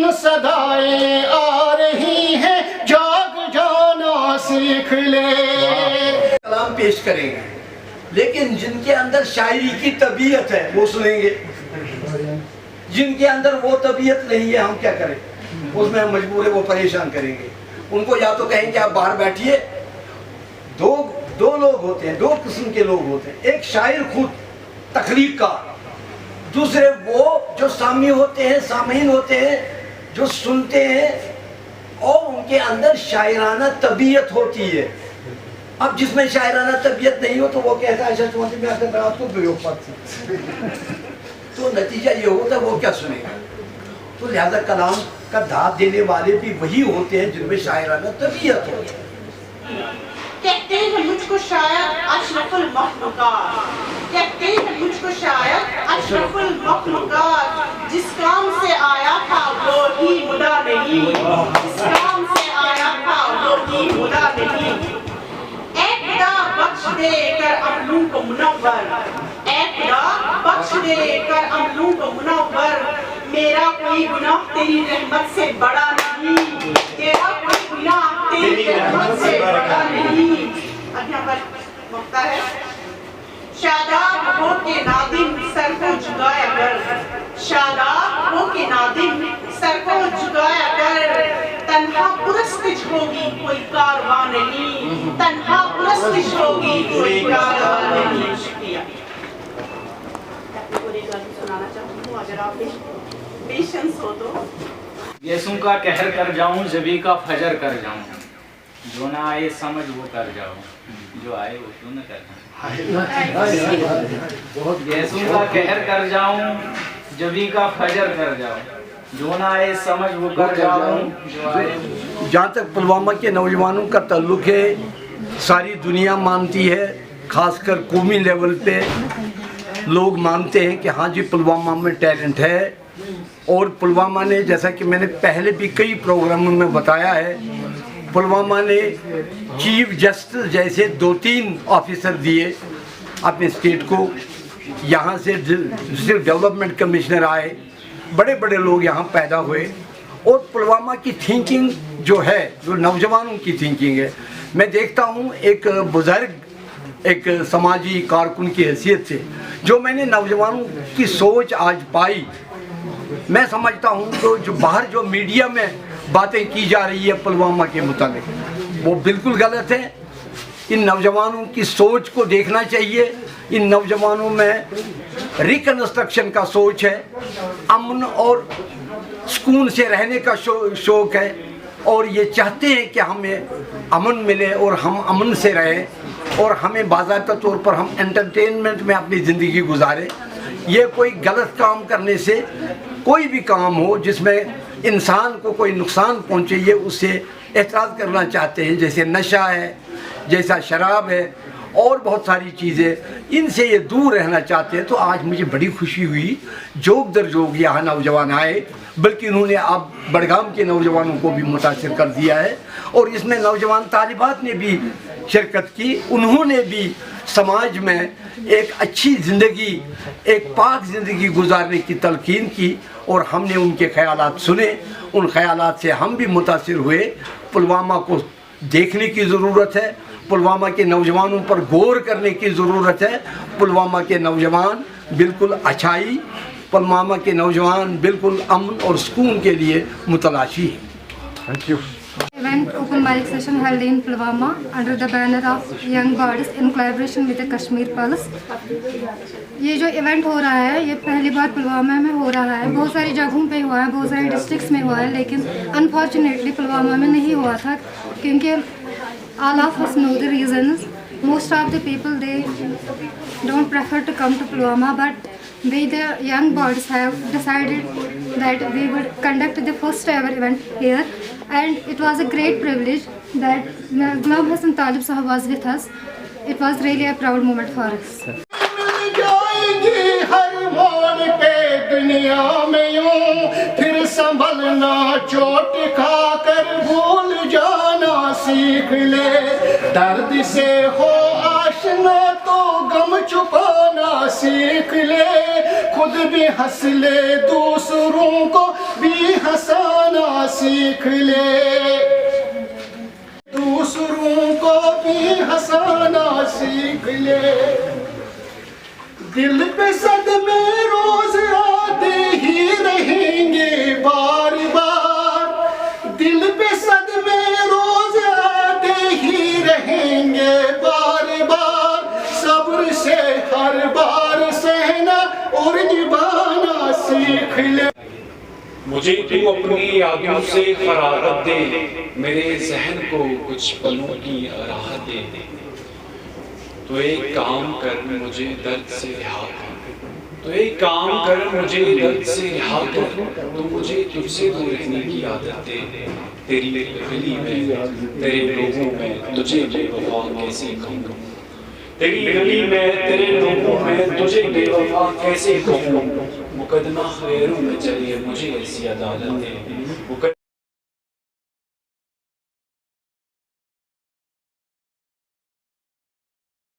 सुन सदाएं आ रही हैं, जाग जाना सीख ले। कलाम पेश करेंगे, लेकिन जिनके अंदर शायरी की तबीयत है वो सुनेंगे, जिनके अंदर वो तबीयत नहीं है हम क्या करें, उसमें हम मजबूर है वो परेशान करेंगे। उनको या तो कहेंगे आप बाहर बैठिए। दो लोग होते हैं, दो किस्म के लोग होते हैं, एक शायर खुद तखलीक का, दूसरे वो जो सामी होते हैं, सामीन होते हैं, जो सुनते हैं और उनके अंदर शायराना तबीयत होती है। अब जिसमें शायराना तबीयत नहीं हो तो वो कहता है अच्छा तुम्हारे में आकर रात को बेवफा तो नतीजा ये होता है वो क्या सुनेगा। तो लिहाजा कलाम का दाद देने वाले भी वही होते हैं जिनमें शायराना तबीयत हो। कहते हैं मुझको शायर अशरफुल मखलूकात, कहते हैं मुझको शायर अशरफुल मखलूकात, जिस काम से आया था वो ही मुदा नहीं, जिस काम से आया था वो ही मुदा नहीं। ऐ खुदा बख्श दे कर अमलों को मुनव्वर, ऐ खुदा बख्श दे कर अमलों को मुनव्वर, मेरा कोई गुनाह तेरी रहमत से बड़ा नहीं, तेरा कोई गुनाह तेरी रहमत से बड़ा नहीं। अब यहाँ पर मौका है, शादाब हो के नादिम सर को झुकाया कर, शादाब हो के नादिम सर को झुकाया कर, तन्हा पुरस्तिश होगी कोई कारवां नहीं, तन्हा पुरस्तिश होगी कोई कारवां नहीं। शुक्रिया। सुनाना चाहती हूँ अगर आप पेशेंस हो तो। यीशु का कहर कर जाऊं, जबी का फजर कर जाऊं, जो ना आए समझ वो कर जाऊं, जो आए वो क्यों न कर जाऊं। यीशु का कहर कर जाऊं, जबी का फजर कर जाऊं, जो ना आए समझ वो कर जाऊं, जो आए। जहाँ तक पुलवामा के नौजवानों का ताल्लुक है, सारी दुनिया मानती है, खासकर कौमी लेवल पे लोग मानते हैं कि हाँ जी पुलवामा में टैलेंट है। और पुलवामा ने, जैसा कि मैंने पहले भी कई प्रोग्रामों में बताया है, पुलवामा ने चीफ जस्टिस जैसे 2-3 ऑफिसर दिए अपने स्टेट को। यहाँ से डिस्ट्रिक्ट डेवलपमेंट कमिश्नर आए, बड़े बड़े लोग यहाँ पैदा हुए। और पुलवामा की थिंकिंग जो है, जो नौजवानों की थिंकिंग है, मैं देखता हूँ एक बुजुर्ग, एक समाजी कारकुन की हैसियत से जो मैंने नौजवानों की सोच आज पाई, मैं समझता हूँ तो जो बाहर जो मीडिया में बातें की जा रही है पुलवामा के मुताबिक वो बिल्कुल गलत है। इन नौजवानों की सोच को देखना चाहिए। इन नौजवानों में रिकन्स्ट्रक्शन का सोच है, अमन और सुकून से रहने का शौक़ है, और ये चाहते हैं कि हमें अमन मिले और हम अमन से रहें और हमें बाज़ाब्ता तौर पर हम एंटरटेनमेंट में अपनी ज़िंदगी गुजारें। ये कोई गलत काम करने से, कोई भी काम हो जिसमें इंसान को कोई नुकसान पहुँचे, ये उससे एतराज़ करना चाहते हैं। जैसे नशा है, जैसा शराब है और बहुत सारी चीज़ें, इनसे ये दूर रहना चाहते हैं। तो आज मुझे बड़ी खुशी हुई, जोग दर जोग यहाँ नौजवान आए, बल्कि उन्होंने अब बड़गाम के नौजवानों को भी मुतासिर कर दिया है। और इसमें नौजवान तालिबात ने भी शिरकत की, उन्होंने भी समाज में एक अच्छी ज़िंदगी, एक पाक ज़िंदगी गुजारने की तलकीन की, और हमने उनके ख़यालात सुने, उन ख़यालात से हम भी मुतासिर हुए। पुलवामा को देखने की ज़रूरत है, पुलवामा के नौजवानों पर गौर करने की ज़रूरत है। पुलवामा के नौजवान बिल्कुल अच्छाई, पुलवामा के नौजवान बिल्कुल अमन और सुकून के लिए मुतलाशी है। Thank you. Event open mic session held in Pulwama under the banner of Young Bodies in collaboration with the Kashmir Pulse। ये जो इवेंट हो रहा है ये पहली बार पुलवामा में हो रहा है। बहुत सारी जगहों पे हुआ है, बहुत सारे डिस्ट्रिक्ट्स में हुआ है, लेकिन अनफॉर्चुनेटली पुलवामा में नहीं हुआ था, क्योंकि all of us know the reasons. Most of the people they don't prefer to come to Pulwama, but we the Young Bodies have decided that we would conduct the first ever event here, and it was a great privilege that Ghulam Hasan Talib Sahab was with us. It was really a proud moment for us. दुनिया में यूं फिर संभलना, चोट खाकर भूल जाना सीख ले। दर्द से हो आशना तो गम छुपाना सीख ले। खुद खुद भी हंस ले, दूसरों को भी हंसाना सीख ले, दूसरों को भी हंसाना सीख ले। दिल पे सदमे रोज आते ही रहेंगे बार बार, दिल पे सदमे रोज आते ही रहेंगे बार बार, सब्र से हर बार सहना और निभाना सीख ले। मुझे तू अपनी यादों से फरागत दे, मेरे जहन को कुछ पलों की राहत दे। तो एक काम कर मुझे दर्द से रिहा कर, तो एक काम कर मुझे दर्द से रिहा कर, तो मुझे तुझसे दूर रहने की आदत दे। तेरी गली में तेरे लोगों में तुझे बेवफा कैसे कहूँ, तेरी गली में तेरे लोगों में तुझे बेवफा कैसे कहूँ। मुकदमा खैरों में चले मुझे ऐसी अदालत दे।